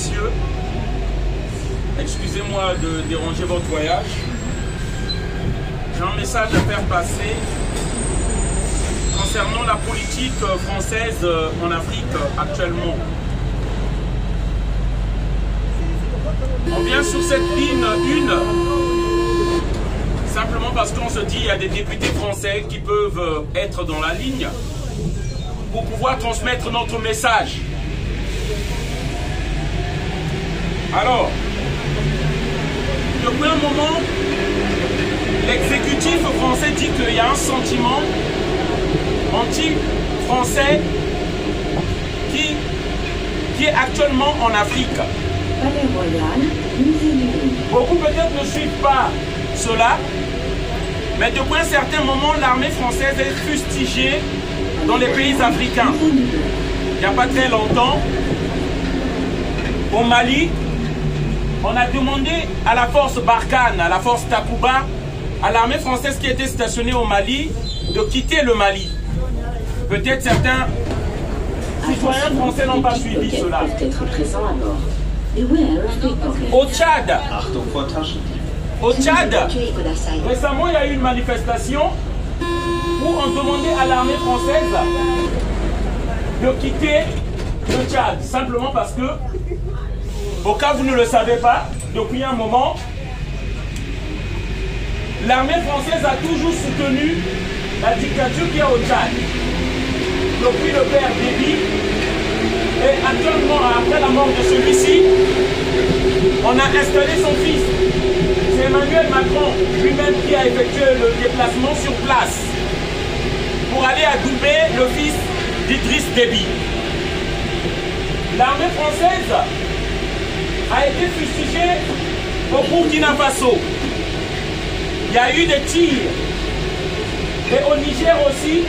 messieurs, excusez-moi de déranger votre voyage. J'ai un message à faire passer concernant la politique française en Afrique actuellement. On vient sur cette ligne 1 simplement parce qu'on se dit qu'il y a des députés français qui peuvent être dans la ligne pour pouvoir transmettre notre message. Alors, depuis un moment, l'exécutif français dit qu'il y a un sentiment anti-français qui est actuellement en Afrique. Beaucoup peut-être ne suivent pas cela, mais depuis un certain moment, l'armée française est fustigée dans les pays africains. Il n'y a pas très longtemps, au Mali, on a demandé à la force Barkhane, à la force Takuba, à l'armée française qui était stationnée au Mali, de quitter le Mali. Peut-être certains citoyens français n'ont pas suivi cela. Au Tchad, récemment il y a eu une manifestation où on demandait à l'armée française de quitter le Tchad, simplement parce que, au cas où vous ne le savez pas, depuis un moment, l'armée française a toujours soutenu la dictature qui est au Tchad. Depuis le père Déby, et actuellement, après la mort de celui-ci, on a installé son fils. C'est Emmanuel Macron lui-même qui a effectué le déplacement sur place pour aller adouber le fils d'Idriss Déby. L'armée française a été fustigée au Burkina Faso. Il y a eu des tirs. Et au Niger aussi,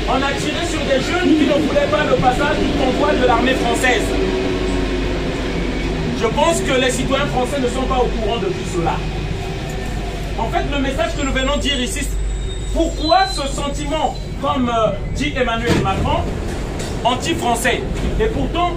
on a tiré sur des jeunes qui ne voulaient pas le passage du convoi de l'armée française. Je pense que les citoyens français ne sont pas au courant de tout cela. En fait, le message que nous venons dire ici, pourquoi ce sentiment, comme dit Emmanuel Macron, anti-français? Et pourtant,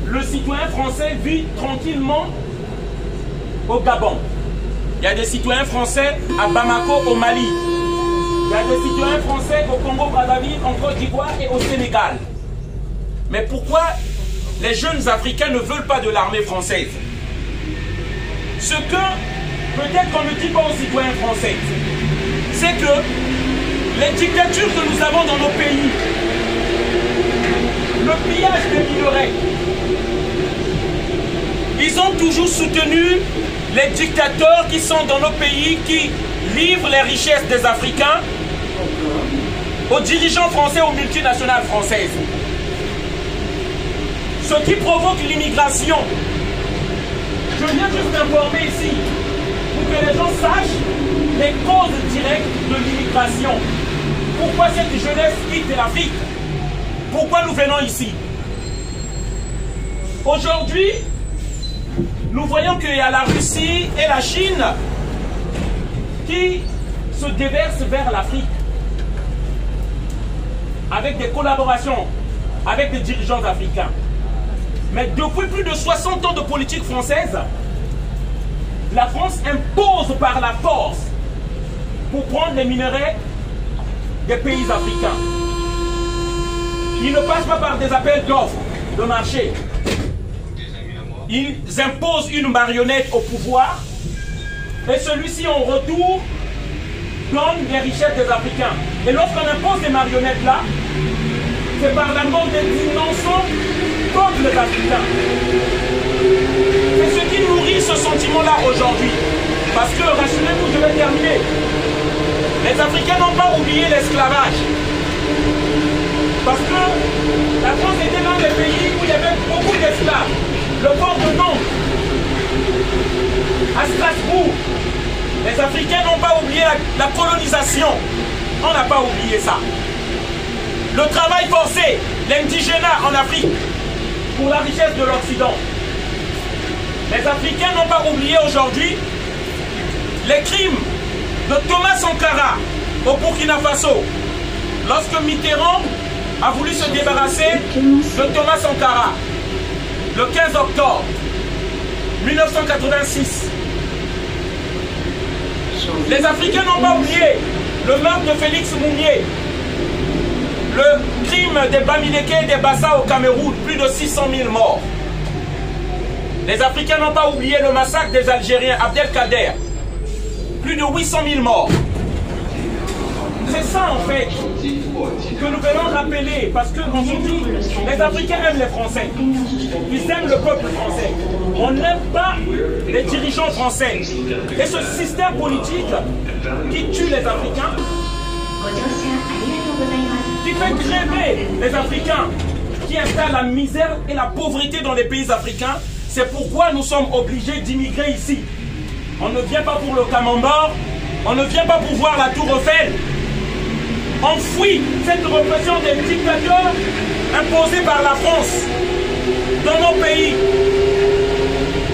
le citoyen français vit tranquillement au Gabon. Il y a des citoyens français à Bamako, au Mali. Il y a des citoyens français au Congo-Brazzaville, en Côte d'Ivoire et au Sénégal. Mais pourquoi les jeunes Africains ne veulent pas de l'armée française? Ce que peut-être qu'on ne dit pas aux citoyens français, c'est que les dictatures que nous avons dans nos pays, le pillage des minerais, ils ont toujours soutenu les dictateurs qui sont dans nos pays, qui livrent les richesses des Africains aux dirigeants français, aux multinationales françaises. Ce qui provoque l'immigration. Je viens juste d'informer ici, pour que les gens sachent les causes directes de l'immigration. Pourquoi cette jeunesse quitte l'Afrique? Pourquoi nous venons ici? Aujourd'hui, nous voyons qu'il y a la Russie et la Chine qui se déversent vers l'Afrique avec des collaborations avec des dirigeants africains. Mais depuis plus de 60 ans de politique française, la France impose par la force pour prendre les minerais des pays africains. Ils ne passent pas par des appels d'offres de marché. Ils imposent une marionnette au pouvoir et celui-ci en retour donne les richesses des Africains. Et lorsqu'on impose ces marionnettes-là, c'est par la mort des innocents contre les Africains. C'est ce qui nourrit ce sentiment-là aujourd'hui. Parce que, rassurez-vous, je vais terminer. Les Africains n'ont pas oublié l'esclavage. Parce que la France était l'un des pays où il y avait beaucoup d'esclaves. Le port de Nantes, à Strasbourg, les Africains n'ont pas oublié la colonisation. On n'a pas oublié ça. Le travail forcé, l'indigénat en Afrique, pour la richesse de l'Occident. Les Africains n'ont pas oublié aujourd'hui les crimes de Thomas Sankara au Burkina Faso. Lorsque Mitterrand a voulu se débarrasser de Thomas Sankara, le 15 octobre 1986. Les Africains n'ont pas oublié le meurtre de Félix Mounier, le crime des Bamileke et des Bassa au Cameroun, plus de 600 000 morts. Les Africains n'ont pas oublié le massacre des Algériens, Abdelkader, plus de 800 000 morts. C'est ça en fait que nous venons rappeler, parce qu'aujourd'hui, les Africains aiment les Français. Ils aiment le peuple français. On n'aime pas les dirigeants français. Et ce système politique qui tue les Africains, qui fait crever les Africains, qui installe la misère et la pauvreté dans les pays africains, c'est pourquoi nous sommes obligés d'immigrer ici. On ne vient pas pour le camembert, on ne vient pas pour voir la tour Eiffel. On fuit cette répression des dictateurs imposés par la France dans nos pays.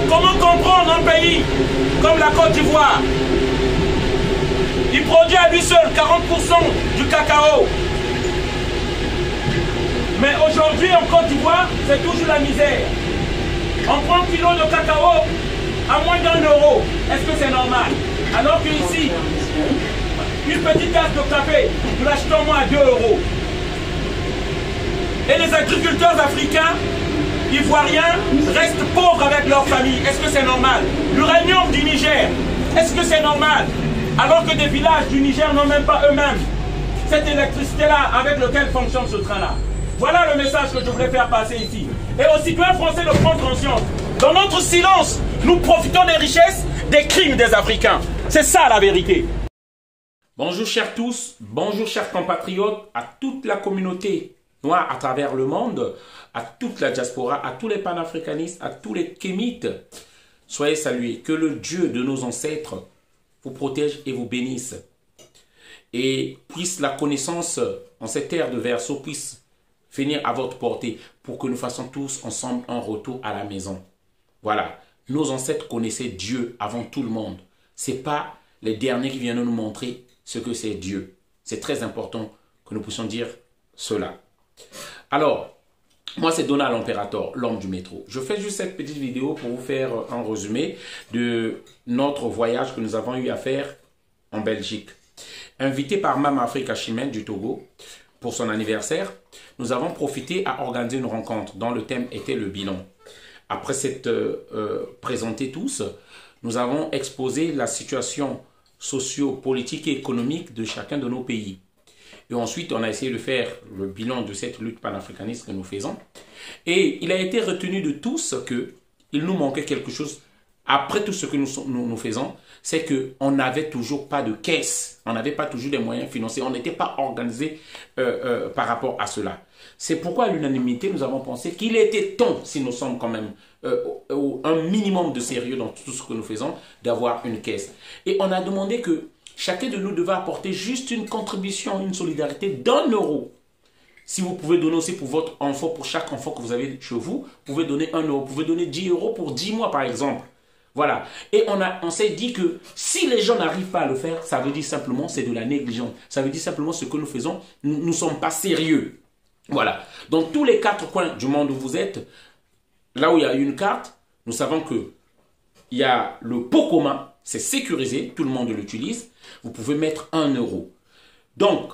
Comment comprendre un pays comme la Côte d'Ivoire? Il produit à lui seul 40% du cacao. Mais aujourd'hui en Côte d'Ivoire, c'est toujours la misère. On prend un kilo de cacao à moins d'1 euro. Est-ce que c'est normal? Alors qu'ici, une petite tasse de café, nous l'achetons moins à 2 euros. Et les agriculteurs africains, ivoiriens, restent pauvres avec leur famille. Est-ce que c'est normal? L'uranium du Niger, est-ce que c'est normal? Alors que des villages du Niger n'ont même pas eux-mêmes cette électricité-là avec laquelle fonctionne ce train-là. Voilà le message que je voulais faire passer ici. Et aux citoyens français de prendre conscience. Dans notre silence, nous profitons des richesses, des crimes des Africains. C'est ça la vérité. Bonjour chers tous, bonjour chers compatriotes, à toute la communauté noire à travers le monde, à toute la diaspora, à tous les panafricanistes, à tous les kémites. Soyez salués, que le Dieu de nos ancêtres vous protège et vous bénisse. Et puisse la connaissance en cette ère de Verseau puisse venir à votre portée pour que nous fassions tous ensemble un retour à la maison. Voilà, nos ancêtres connaissaient Dieu avant tout le monde. Ce n'est pas les derniers qui viennent nous montrer ce que c'est Dieu. C'est très important que nous puissions dire cela. Alors, moi c'est Donald l'Impérator, l'homme du métro. Je fais juste cette petite vidéo pour vous faire un résumé de notre voyage que nous avons eu à faire en Belgique. Invité par Mame Africa Chimène du Togo pour son anniversaire, nous avons profité à organiser une rencontre dont le thème était le bilan. Après s'être présentés tous, nous avons exposé la situation socio-politique et économique de chacun de nos pays. Et ensuite, on a essayé de faire le bilan de cette lutte panafricaniste que nous faisons. Et il a été retenu de tous qu'il nous manquait quelque chose. Après tout ce que nous faisons, c'est qu'on n'avait toujours pas de caisse. On n'avait pas toujours des moyens financiers. On n'était pas organisé par rapport à cela. C'est pourquoi à l'unanimité, nous avons pensé qu'il était temps, si nous sommes quand même un minimum de sérieux dans tout ce que nous faisons, d'avoir une caisse. Et on a demandé que chacun de nous devait apporter juste une contribution, une solidarité d'1 euro. Si vous pouvez donner aussi pour votre enfant, pour chaque enfant que vous avez chez vous, vous pouvez donner 1 euro. Vous pouvez donner 10 euros pour 10 mois par exemple. Voilà. Et on s'est dit que si les gens n'arrivent pas à le faire, ça veut dire simplement c'est de la négligence. Ça veut dire simplement ce que nous faisons, nous ne sommes pas sérieux. Voilà. Dans tous les 4 coins du monde où vous êtes, là où il y a une carte, nous savons que il y a le pot commun, c'est sécurisé, tout le monde l'utilise. Vous pouvez mettre 1 euro. Donc,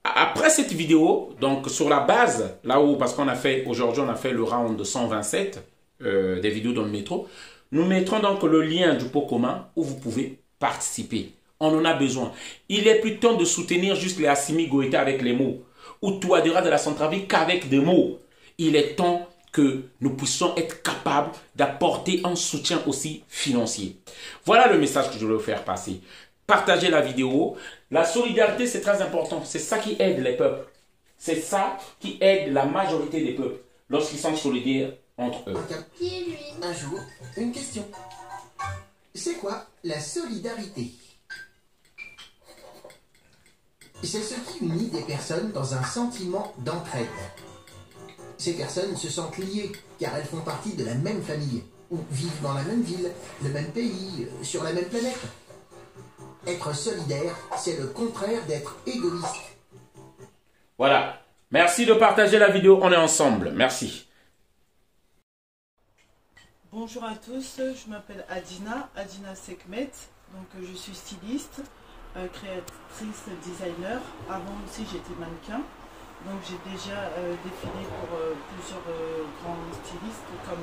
après cette vidéo, donc sur la base, là où, parce qu'on a fait, aujourd'hui on a fait le round de 127 des vidéos dans le métro, nous mettrons donc le lien du pot commun où vous pouvez participer. On en a besoin. Il est plus temps de soutenir juste les Assimi Goïta avec les mots, ou Touadéra de la Centrafrique qu'avec des mots. Il est temps que nous puissions être capables d'apporter un soutien aussi financier. Voilà le message que je veux vous faire passer. Partagez la vidéo. La solidarité, c'est très important. C'est ça qui aide les peuples. C'est ça qui aide la majorité des peuples lorsqu'ils sont solidaires entre eux. Un jour, une question. C'est quoi la solidarité? C'est ce qui unit des personnes dans un sentiment d'entraide. Ces personnes se sentent liées car elles font partie de la même famille, ou vivent dans la même ville, le même pays, sur la même planète. Être solidaire, c'est le contraire d'être égoïste. Voilà. Merci de partager la vidéo. On est ensemble. Merci. Bonjour à tous, je m'appelle Adina Sekmet, donc je suis styliste, créatrice, designer. Avant aussi j'étais mannequin, donc j'ai déjà défilé pour plusieurs grands stylistes comme,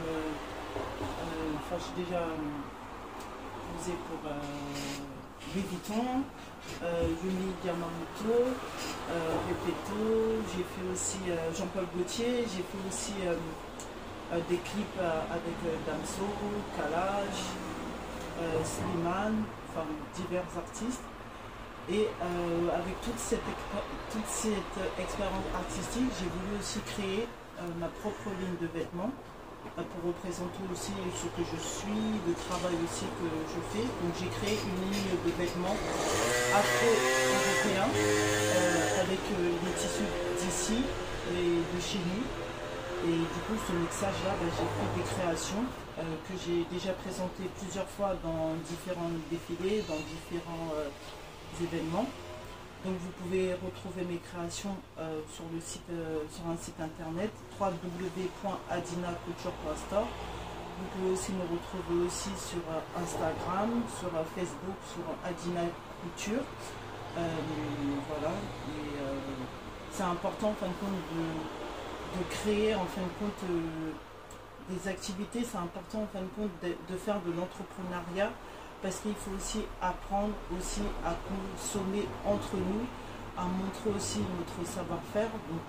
j'ai déjà posé pour Louis Vuitton, Yumi Yamamoto, Repetto, j'ai fait aussi Jean-Paul Gaultier, j'ai fait aussi des clips avec Damso, Kalash, Slimane, enfin divers artistes. Et avec toute cette expérience artistique, j'ai voulu aussi créer ma propre ligne de vêtements pour représenter aussi ce que je suis, le travail aussi que je fais. Donc j'ai créé une ligne de vêtements afro-européens avec les tissus d'ici et de chez nous. Et du coup, ce mixage-là, j'ai fait des créations que j'ai déjà présentées plusieurs fois dans différents défilés, dans différents événements. Donc vous pouvez retrouver mes créations sur un site internet www.adinaculture.store. Vous pouvez aussi me retrouver aussi sur Instagram, sur Facebook, sur Adina Couture. Voilà. C'est important en fin de compte de créer en fin de compte des activités. C'est important en fin de compte de faire de l'entrepreneuriat, parce qu'il faut aussi apprendre aussi à consommer entre nous, à montrer aussi notre savoir-faire. Donc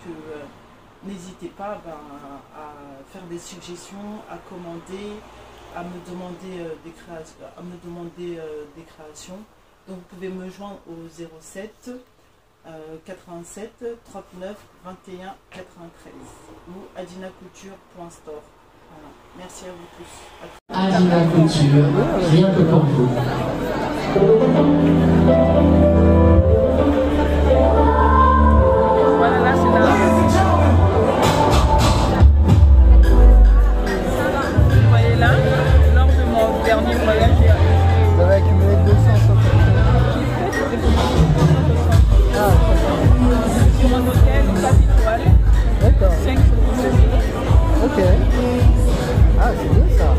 n'hésitez pas à faire des suggestions, à commander, à me demander des créations. Donc vous pouvez me joindre au 07 87 39 21 93 ou adinaculture.store. Voilà. Merci à vous tous. Adina Couture, rien que pour vous. Voilà, là c'est là. Vous voyez là, lors de mon dernier voyage, vous avez accumulé 260. Sur un hôtel 4 étoiles. D'accord. 5 jours de nuit. Ok. Ah, c'est bien ça.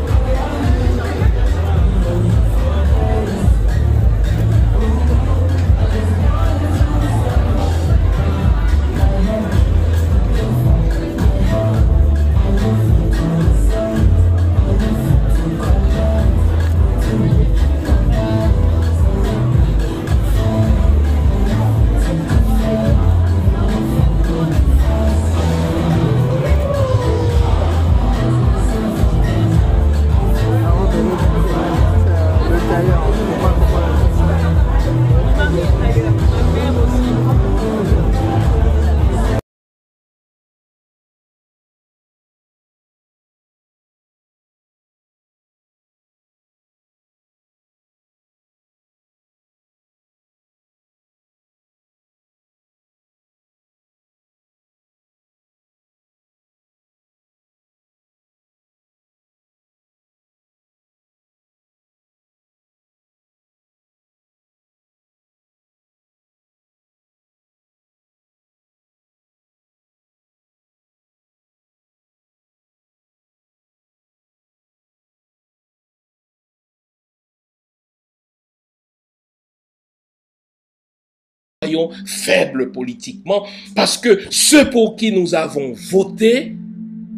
Soyons faibles politiquement, parce que ceux pour qui nous avons voté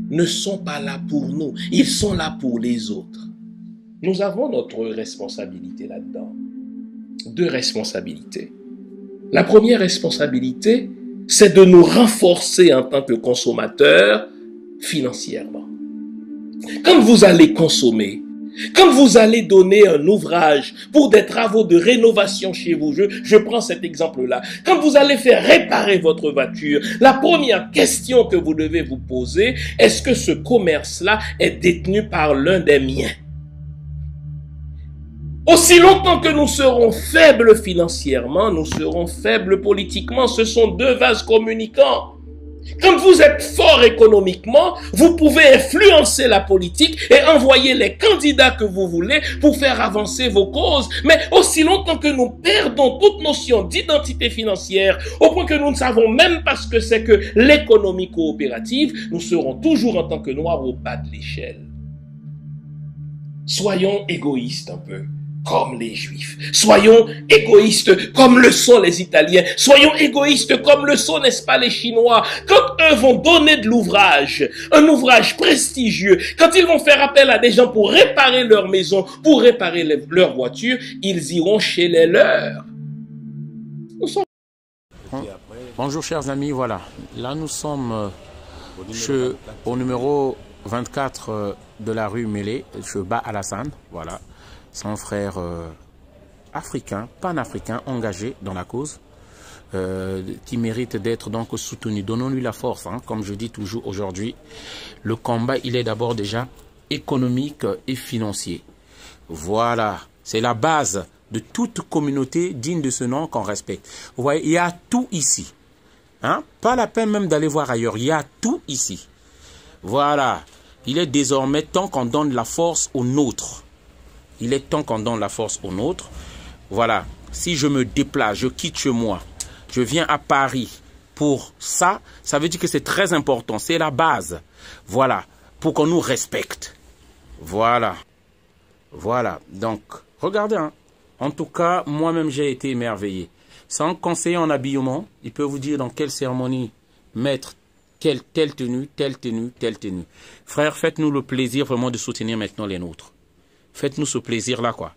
ne sont pas là pour nous, ils sont là pour les autres. Nous avons notre responsabilité là-dedans. 2 responsabilités. La première responsabilité, c'est de nous renforcer en tant que consommateurs financièrement. Quand vous allez consommer, quand vous allez donner un ouvrage pour des travaux de rénovation chez vous, je prends cet exemple-là. Quand vous allez faire réparer votre voiture, la première question que vous devez vous poser, est-ce que ce commerce-là est détenu par l'un des miens? Aussi longtemps que nous serons faibles financièrement, nous serons faibles politiquement. Ce sont 2 vases communicants. Quand vous êtes fort économiquement, vous pouvez influencer la politique et envoyer les candidats que vous voulez pour faire avancer vos causes. Mais aussi longtemps que nous perdons toute notion d'identité financière, au point que nous ne savons même pas ce que c'est que l'économie coopérative, nous serons toujours en tant que noirs au bas de l'échelle. Soyons égoïstes un peu, comme les Juifs. Soyons égoïstes comme le sont les Italiens. Soyons égoïstes comme le sont, n'est-ce pas, les Chinois. Quand eux vont donner de l'ouvrage, un ouvrage prestigieux, quand ils vont faire appel à des gens pour réparer leur maison, pour réparer leur voiture, ils iront chez les leurs. Nous sommes... Bonjour chers amis, voilà. Là nous sommes au numéro 24 de la rue Mélé, chez Ba Alassane, voilà. C'est un frère africain, panafricain, engagé dans la cause, qui mérite d'être donc soutenu. Donnons-lui la force, hein, comme je dis toujours aujourd'hui. Le combat, il est d'abord déjà économique et financier. Voilà, c'est la base de toute communauté digne de ce nom qu'on respecte. Vous voyez, il y a tout ici. Hein? Pas la peine même d'aller voir ailleurs, il y a tout ici. Voilà, il est désormais temps qu'on donne la force aux nôtres. Il est temps qu'on donne la force aux nôtres. Voilà, si je me déplace, je quitte chez moi, je viens à Paris pour ça, ça veut dire que c'est très important, c'est la base. Voilà, pour qu'on nous respecte. Voilà, voilà, donc, regardez, hein. En tout cas, moi-même j'ai été émerveillé. Sans conseiller en habillement, il peut vous dire dans quelle cérémonie mettre telle tenue, telle tenue, telle tenue. Frère, faites-nous le plaisir vraiment de soutenir maintenant les nôtres. Faites-nous ce plaisir-là, quoi.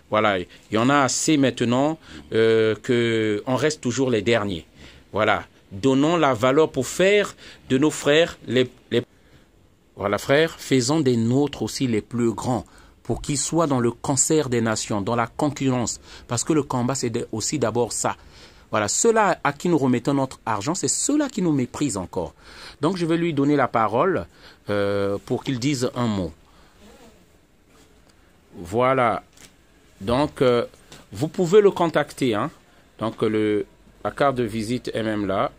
Voilà, il y en a assez maintenant qu'on reste toujours les derniers. Voilà, donnons la valeur pour faire de nos frères Voilà, frères, faisons des nôtres aussi les plus grands pour qu'ils soient dans le concert des nations, dans la concurrence. Parce que le combat, c'est aussi d'abord ça. Voilà, ceux-là à qui nous remettons notre argent, c'est ceux-là qui nous méprisent encore. Donc, je vais lui donner la parole pour qu'il dise un mot. Voilà. Donc, vous pouvez le contacter. Hein. Donc, la carte de visite est même là.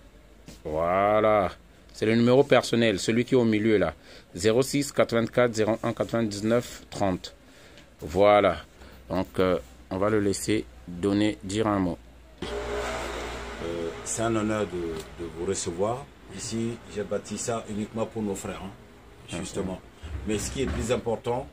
Voilà. C'est le numéro personnel, celui qui est au milieu là. 06 84 01 99 30. Voilà. Donc, on va le laisser dire un mot. C'est un honneur de vous recevoir. Ici, j'ai bâti ça uniquement pour nos frères, hein, justement. Mais ce qui est plus important,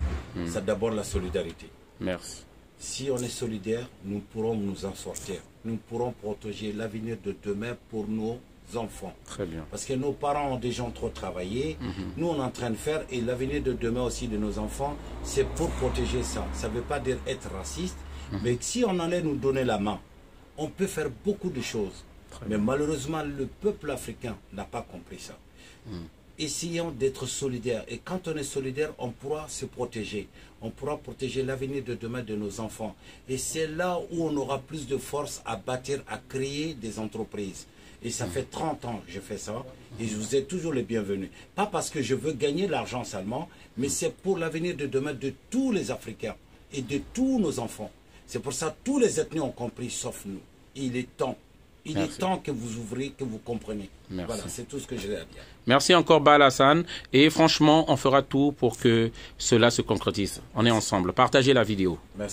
c'est d'abord la solidarité. Merci. Si on est solidaire, nous pourrons nous en sortir. Nous pourrons protéger l'avenir de demain pour nos enfants. Très bien. Parce que nos parents ont déjà trop travaillé. Nous, on est en train de faire. Et l'avenir de demain aussi de nos enfants, c'est pour protéger ça. Ça ne veut pas dire être raciste. Mais si on allait nous donner la main, on peut faire beaucoup de choses. Mais malheureusement, le peuple africain n'a pas compris ça. Essayons d'être solidaires. Et quand on est solidaire, on pourra se protéger. On pourra protéger l'avenir de demain de nos enfants. Et c'est là où on aura plus de force à bâtir, à créer des entreprises. Et ça fait 30 ans que je fais ça. Et je vous ai toujours les bienvenus. Pas parce que je veux gagner de l'argent seulement, mais c'est pour l'avenir de demain de tous les Africains et de tous nos enfants. C'est pour ça que tous les ethnies ont compris, sauf nous. Il est temps. Il est temps que vous ouvriez, que vous compreniez. Merci. Voilà, c'est tout ce que j'ai à dire. Merci encore, Ba Alassane. Et franchement, on fera tout pour que cela se concrétise. On est ensemble. Partagez la vidéo. Merci.